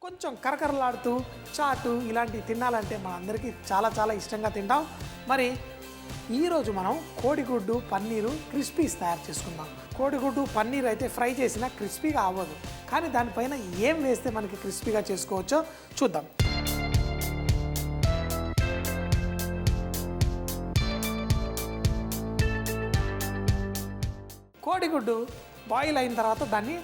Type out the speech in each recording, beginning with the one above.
కొంచెం కరకరలాడుతూ చాటు ఇలాంటివి తినాలంటే మా అందరికీ చాలా చాలా ఇష్టంగా తింటాం. మరి ఈరోజు మనం కోడిగుడ్డు పన్నీరు క్రిస్పీస్ తయారు చేసుకుందాం. కోడిగుడ్డు పన్నీర్ అయితే ఫ్రై చేసినా క్రిస్పీగా అవ్వదు, కానీ దానిపైన ఏం వేస్తే మనకి క్రిస్పీగా చేసుకోవచ్చో చూద్దాం. కోడిగుడ్డు బాయిల్ అయిన తర్వాత దాన్ని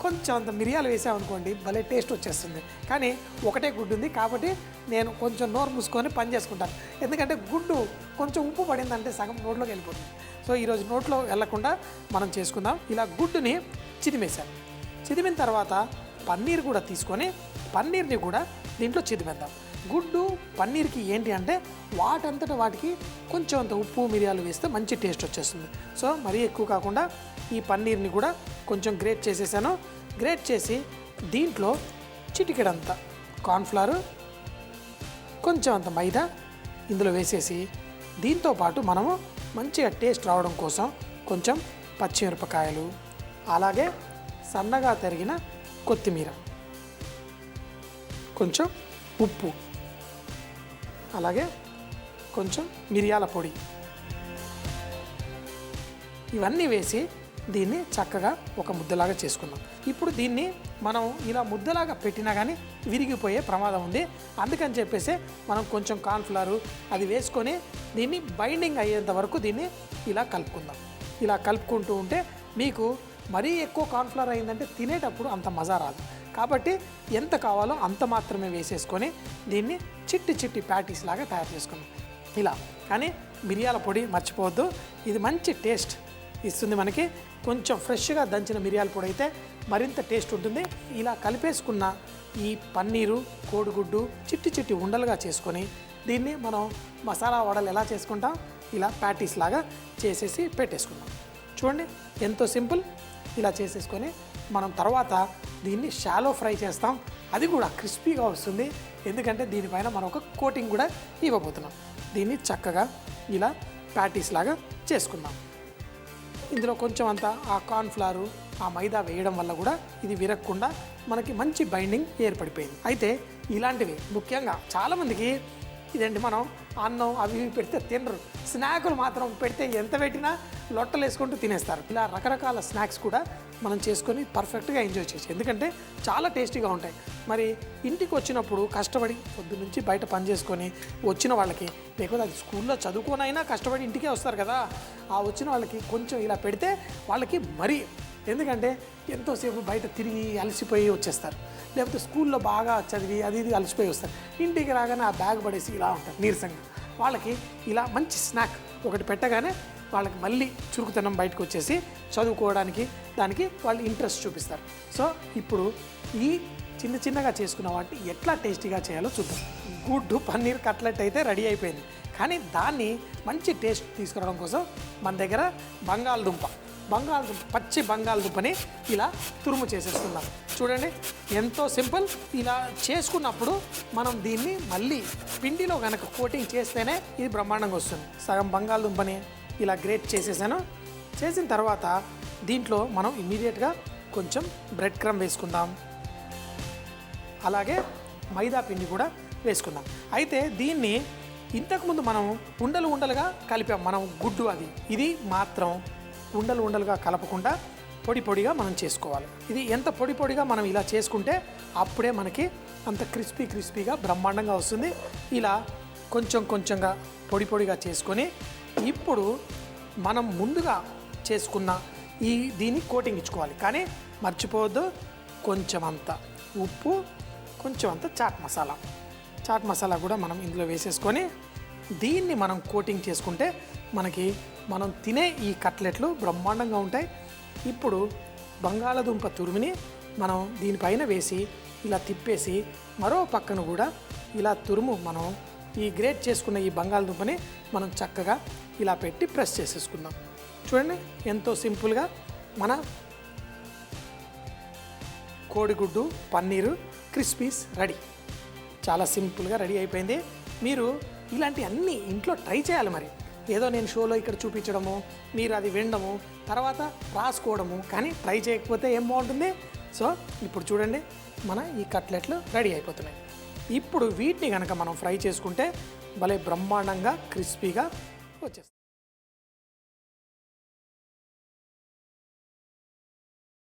కొంచెం అంత మిరియాలు వేసామనుకోండి భలే టేస్ట్ వచ్చేస్తుంది. కానీ ఒకటే గుడ్డు ఉంది కాబట్టి నేను కొంచెం నోరు మూసుకొని పని చేసుకుంటాను. ఎందుకంటే గుడ్డు కొంచెం ఉప్పు పడిందంటే సగం నోట్లోకి వెళ్ళిపోతుంది. సో ఈరోజు నోట్లో వెళ్ళకుండా మనం చేసుకుందాం. ఇలా గుడ్డుని చిదిమేశాను. చిదిమిన తర్వాత పన్నీర్ కూడా తీసుకొని పన్నీర్ని కూడా దీంట్లో చిదిమేద్దాం. గుడ్డు పన్నీర్కి ఏంటి అంటే వాటంతట వాటికి కొంచెం అంత ఉప్పు మిరియాలు వేస్తే మంచి టేస్ట్ వచ్చేస్తుంది. సో మరీ ఎక్కువ కాకుండా ఈ పన్నీర్ని కూడా కొంచెం గ్రేట్ చేసేసాను. గ్రేట్ చేసి దీంట్లో చిటికెడంత కార్న్ఫ్లవర్, కొంచెం అంత మైదా ఇందులో వేసేసి దీంతోపాటు మనము మంచిగా టేస్ట్ రావడం కోసం కొంచెం పచ్చిమిరపకాయలు, అలాగే సన్నగా తరిగిన కొత్తిమీర, కొంచెం ఉప్పు, అలాగే కొంచెం మిరియాల పొడి ఇవన్నీ వేసి దీన్ని చక్కగా ఒక ముద్దలాగా చేసుకుందాం. ఇప్పుడు దీన్ని మనం ఇలా ముద్దలాగా పెట్టినా కానీ విరిగిపోయే ప్రమాదం ఉంది. అందుకని చెప్పేసి మనం కొంచెం కార్న్ఫ్లవర్ అది వేసుకొని దీన్ని బైండింగ్ అయ్యేంత వరకు దీన్ని ఇలా కలుపుకుందాం. ఇలా కలుపుకుంటూ ఉంటే మీకు మరీ ఎక్కువ కార్న్ఫ్లవర్ అయిందంటే తినేటప్పుడు అంత మజా రాదు. కాబట్టి ఎంత కావాలో అంత మాత్రమే వేసేసుకొని దీన్ని చిట్టి చిట్టి ప్యాటీస్ లాగా తయారు చేసుకుందాం ఇలా. కానీ మిరియాల పొడి మర్చిపోవద్దు, ఇది మంచి టేస్ట్ ఇస్తుంది మనకి. కొంచెం ఫ్రెష్గా దంచిన మిరియాల పొడి అయితే మరింత టేస్ట్ ఉంటుంది. ఇలా కలిపేసుకున్న ఈ పన్నీరు కోడిగుడ్డు చిట్టి చిట్టి ఉండలుగా చేసుకొని దీన్ని మనం మసాలా వడలు ఎలా చేసుకుంటాం ఇలా ప్యాటీస్ లాగా చేసేసి పెట్టేసుకుందాం. చూడండి ఎంతో సింపుల్. ఇలా చేసేసుకొని మనం తర్వాత దీన్ని షాలో ఫ్రై చేస్తాం. అది కూడా క్రిస్పీగా వస్తుంది, ఎందుకంటే దీనిపైన మనం ఒక కోటింగ్ కూడా ఇవ్వబోతున్నాం. దీన్ని చక్కగా ఇలా ప్యాటీస్ లాగా చేసుకుందాం. ఇందులో కొంచెం అంతా ఆ కార్న్ఫ్లవర్ ఆ మైదా వేయడం వల్ల కూడా ఇది విరగకుండా మనకి మంచి బైండింగ్ ఏర్పడిపోయింది. అయితే ఇలాంటివి ముఖ్యంగా చాలామందికి ఇదేంటి మనం అన్నం అవి పెడితే తినరు, స్నాకులు మాత్రం పెడితే ఎంత పెట్టినా లొట్టలు వేసుకుంటూ తినేస్తారు. ఇలా రకరకాల స్నాక్స్ కూడా మనం చేసుకొని పర్ఫెక్ట్గా ఎంజాయ్ చేయొచ్చు, ఎందుకంటే చాలా టేస్టీగా ఉంటాయి. మరి ఇంటికి వచ్చినప్పుడు కష్టపడి పొద్దు నుంచి బయట పని చేసుకొని వచ్చిన వాళ్ళకి, లేకపోతే అది స్కూల్లో చదువుకోనైనా కష్టపడి ఇంటికే వస్తారు కదా, ఆ వచ్చిన వాళ్ళకి కొంచెం ఇలా పెడితే వాళ్ళకి మరీ, ఎందుకంటే ఎంతోసేపు బయట తిరిగి అలసిపోయి వచ్చేస్తారు, లేకపోతే స్కూల్లో బాగా చదివి అది ఇది అలసిపోయి వస్తారు. ఇంటికి రాగానే ఆ బ్యాగ్ పడేసి ఇలా ఉంటారు నీరసంగా. వాళ్ళకి ఇలా మంచి స్నాక్ ఒకటి పెట్టగానే వాళ్ళకి మళ్ళీ చురుకుతనం బయటకు వచ్చేసి చదువుకోవడానికి దానికి వాళ్ళు ఇంట్రెస్ట్ చూపిస్తారు. సో ఇప్పుడు ఈ చిన్న చిన్నగా చేసుకున్న వాటిని ఎట్లా టేస్టీగా చేయాలో చూద్దాం. గుడ్డు పన్నీర్ కట్లెట్ అయితే రెడీ అయిపోయింది, కానీ దాన్ని మంచి టేస్ట్ తీసుకురావడం కోసం మన దగ్గర బంగాళదుంప పచ్చి బంగాళదుంపని ఇలా తురుము చేసేసుకుందాం. చూడండి ఎంతో సింపుల్. ఇలా చేసుకున్నప్పుడు మనం దీన్ని మళ్ళీ పిండిలో కనుక కోటింగ్ చేస్తేనే ఇది బ్రహ్మాండంగా వస్తుంది. సగం బంగాళదుంపని ఇలా గ్రేట్ చేసేసాను. చేసిన తర్వాత దీంట్లో మనం ఇమీడియట్గా కొంచెం బ్రెడ్ క్రమ్ వేసుకుందాం, అలాగే మైదా పిండి కూడా వేసుకుందాం. అయితే దీన్ని ఇంతకుముందు మనం ఉండలుగా కలిపాం మనం గుడ్డు, ఇది మాత్రం ఉండలుగా కలపకుండా పొడి పొడిగా మనం చేసుకోవాలి. ఇది ఎంత పొడి పొడిగా మనం ఇలా చేసుకుంటే అప్పుడే మనకి అంత క్రిస్పీగా బ్రహ్మాండంగా వస్తుంది. ఇలా కొంచెంగా పొడి పొడిగా చేసుకొని ఇప్పుడు మనం ముందుగా చేసుకున్న దీన్ని కోటింగ్ ఇచ్చుకోవాలి. కానీ మర్చిపోవద్దు, కొంచెం అంత ఉప్పు, కొంచెం అంత చాట్ మసాలా కూడా మనం ఇందులో వేసేసుకొని దీన్ని మనం కోటింగ్ చేసుకుంటే మనకి మనం తినే ఈ కట్లెట్లు బ్రహ్మాండంగా ఉంటాయి. ఇప్పుడు బంగాళదుంప తురుముని మనం దీనిపైన వేసి ఇలా తిప్పేసి మరో పక్కన కూడా ఇలా తురుము మనం ఈ గ్రేట్ చేసుకున్న ఈ బంగాళదుంపని మనం చక్కగా ఇలా పెట్టి ప్రెస్ చేసేసుకుందాం. చూడండి ఎంతో సింపుల్గా మన కోడిగుడ్డు పన్నీరు క్రిస్పీస్ రెడీ. చాలా సింపుల్గా రెడీ అయిపోయింది. మీరు ఇలాంటి అన్నీ ఇంట్లో ట్రై చేయాలి. మరి ఏదో నేను షోలో ఇక్కడ చూపించడము, మీరు అది వినడము, తర్వాత రాసుకోవడము, కానీ ట్రై చేయకపోతే ఏం బాగుంటుంది? సో ఇప్పుడు చూడండి మన ఈ కట్లెట్లు రెడీ అయిపోతున్నాయి. ఇప్పుడు వీటిని కనుక మనం ఫ్రై చేసుకుంటే భలే బ్రహ్మాండంగా క్రిస్పీగా వచ్చేస్తాయి.